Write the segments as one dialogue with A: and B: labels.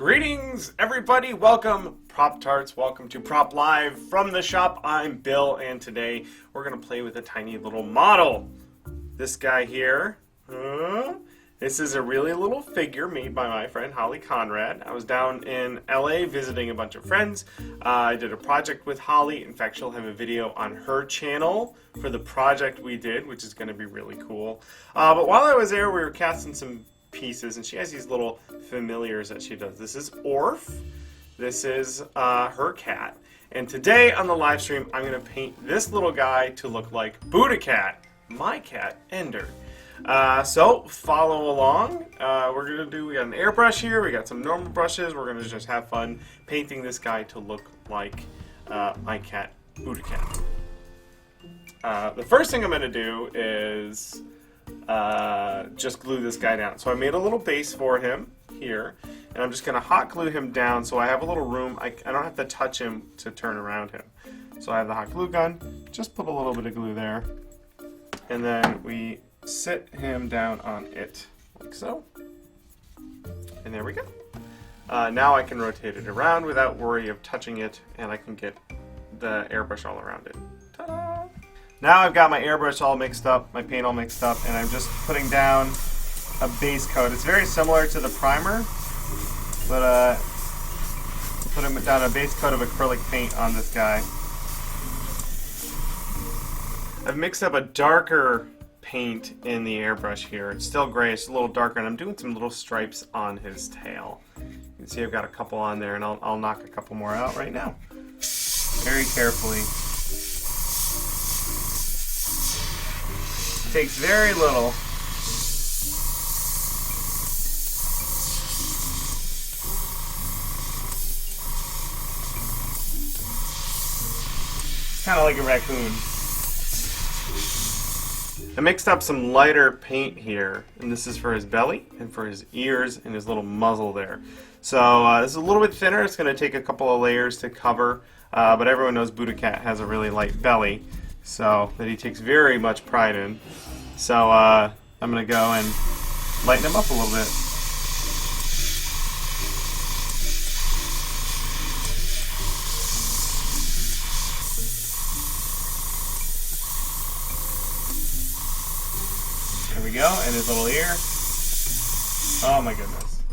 A: Greetings, everybody. Welcome, Prop Tarts. Welcome to Prop Live from the shop. I'm Bill, and today we're going to play with a tiny little model. This guy here. This is a really little figure made by my friend Holly Conrad. I was down in LA visiting a bunch of friends. I did a project with Holly. In fact, she'll have a video on her channel for the project we did, which is going to be really cool. But while I was there, we were casting some pieces, and she has these little familiars that she does. This is Orph. This is her cat. And today on the live stream, I'm going to paint this little guy to look like Buddha Cat, my cat, Ender. So follow along. We got an airbrush here, we got some normal brushes. We're gonna just have fun painting this guy to look like my cat, Buddha Cat. The first thing I'm gonna do is just glue this guy down. So I made a little base for him here, and I'm just gonna hot glue him down so I have a little room. I don't have to touch him to turn around him. So I have the hot glue gun, just put a little bit of glue there, and then we sit him down on it, like so. And there we go. Now I can rotate it around without worry of touching it, and I can get the airbrush all around it. Ta-da! Now I've got my airbrush all mixed up, my paint all mixed up, and I'm just putting down a base coat. It's very similar to the primer, but putting down a base coat of acrylic paint on this guy. I've mixed up a darker paint in the airbrush here. It's still gray, it's a little darker, and I'm doing some little stripes on his tail. You can see I've got a couple on there, and I'll knock a couple more out right now. Very carefully. Takes very little. Kind of like a raccoon. I mixed up some lighter paint here, and this is for his belly and for his ears and his little muzzle there. So this is a little bit thinner. It's going to take a couple of layers to cover, but everyone knows Buddha Cat has a really light belly, so that he takes very much pride in. So I'm going to go and lighten him up a little bit. There we go, and his little ear. Oh my goodness.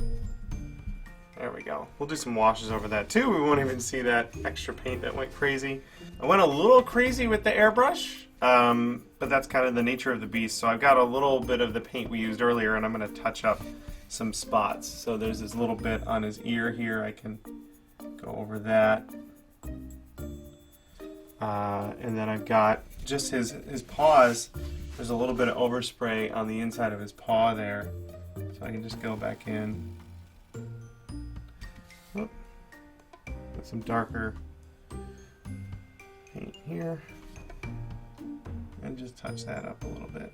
A: There we go. We'll do some washes over that too. We won't even see that extra paint that went crazy. I went a little crazy with the airbrush, but that's kind of the nature of the beast. So I've got a little bit of the paint we used earlier, and I'm going to touch up some spots. So there's this little bit on his ear here. I can go over that. And then I've got just his paws. There's a little bit of overspray on the inside of his paw there, so I can just go back in. With some darker paint here, and just touch that up a little bit.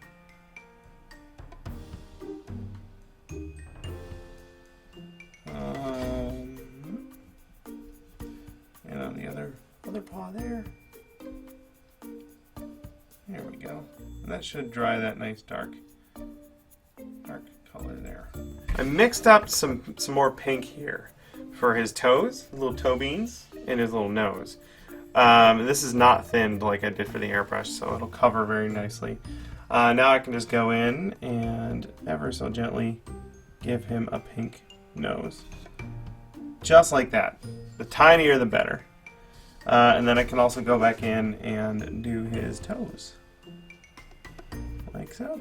A: And on the other paw there. There we go. And that should dry that nice dark color there. I mixed up some more pink here for his toes, little toe beans, and his little nose. This is not thinned like I did for the airbrush, so it'll cover very nicely. Now I can just go in and ever so gently give him a pink nose. Just like that. The tinier the better. And then I can also go back in and do his toes. Like so.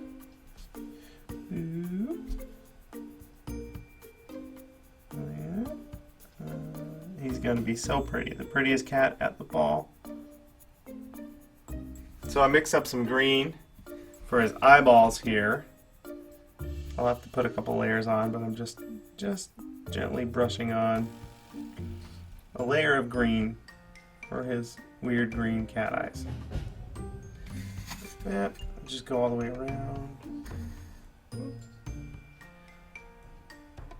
A: He's going to be so pretty. The prettiest cat at the ball. So I mixed up some green for his eyeballs here. I'll have to put a couple layers on, but I'm just gently brushing on a layer of green for his weird green cat eyes. Like that. Just go all the way around.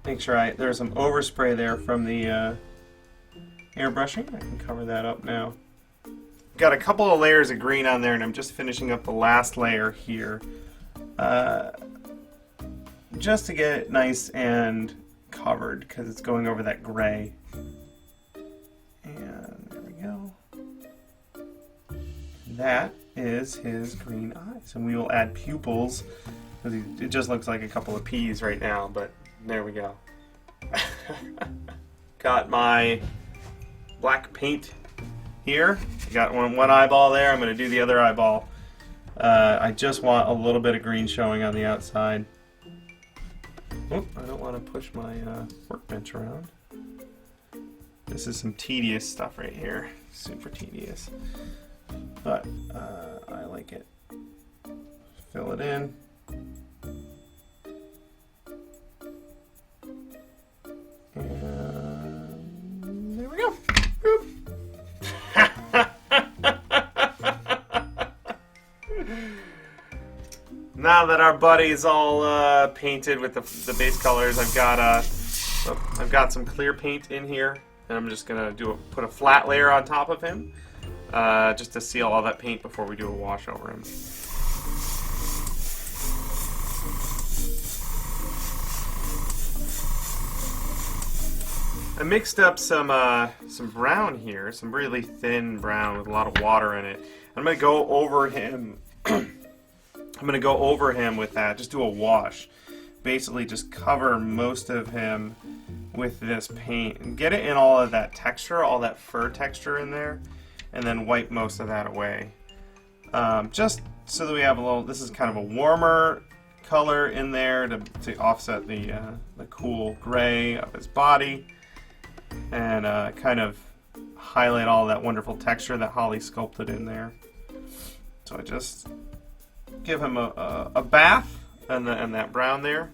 A: Make sure there's some overspray there from the airbrushing. I can cover that up now. Got a couple of layers of green on there, and I'm just finishing up the last layer here. Just to get it nice and covered because it's going over that gray. And there we go. That is his green eyes. And we will add pupils, because it just looks like a couple of peas right now, but there we go. Got my black paint here. Got one eyeball there. I'm going to do the other eyeball. I just want a little bit of green showing on the outside. Oh, I don't want to push my workbench around. This is some tedious stuff right here. Super tedious. But I like it. Fill it in. And there we go. Boop. Now that our buddy's all painted with the base colors, I've got some clear paint in here, and I'm just gonna put a flat layer on top of him, just to seal all that paint before we do a wash over him. I mixed up some brown here, some really thin brown with a lot of water in it. I'm gonna go over him. I'm going to go over him with that, just do a wash. Basically just cover most of him with this paint and get it in all of that texture, all that fur texture in there, and then wipe most of that away. Just so that we have a little, this is kind of a warmer color in there to offset the cool gray of his body, and kind of highlight all that wonderful texture that Holly sculpted in there. So I just give him a bath and that brown there,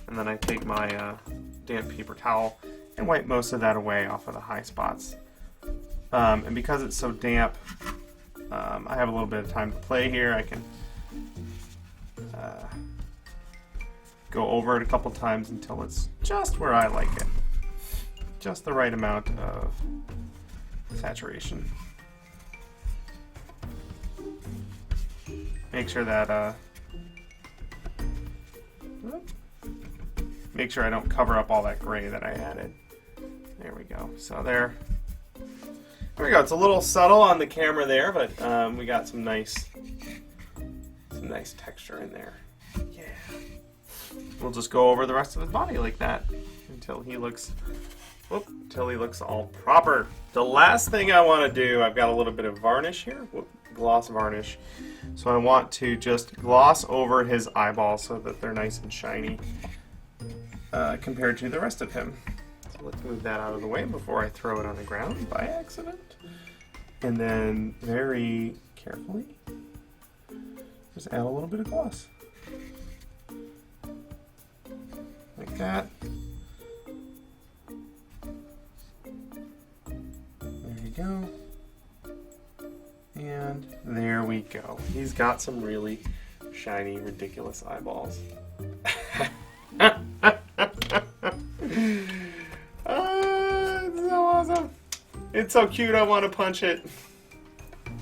A: and then I take my damp paper towel and wipe most of that away off of the high spots. And because it's so damp, I have a little bit of time to play here. I can go over it a couple times until it's just where I like it, just the right amount of saturation. Make sure that, make sure I don't cover up all that gray that I added. There we go. So there we go. It's a little subtle on the camera there, but we got some nice texture in there. Yeah. We'll just go over the rest of his body like that until he looks all proper. The last thing I want to do, I've got a little bit of varnish here. Gloss varnish. So I want to just gloss over his eyeballs so that they're nice and shiny compared to the rest of him. So let's move that out of the way before I throw it on the ground by accident. And then very carefully just add a little bit of gloss. Like that. There you go. And there we go. He's got some really shiny, ridiculous eyeballs. It's so awesome. It's so cute, I want to punch it.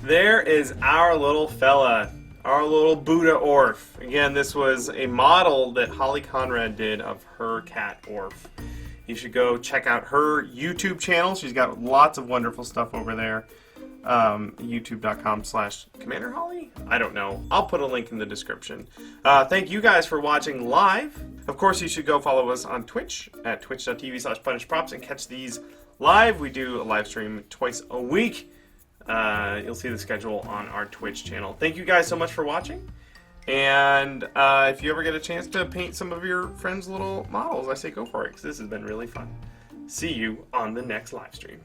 A: There is our little fella, our little Buddha Orph. Again, this was a model that Holly Conrad did of her cat Orph. You should go check out her YouTube channel. She's got lots of wonderful stuff over there. YouTube.com/Commander Holly? I don't know. I'll put a link in the description. Thank you guys for watching live. Of course, you should go follow us on Twitch at twitch.tv/punishprops and catch these live. We do a live stream twice a week. You'll see the schedule on our Twitch channel. Thank you guys so much for watching. And if you ever get a chance to paint some of your friends' little models, I say go for it, because this has been really fun. See you on the next live stream.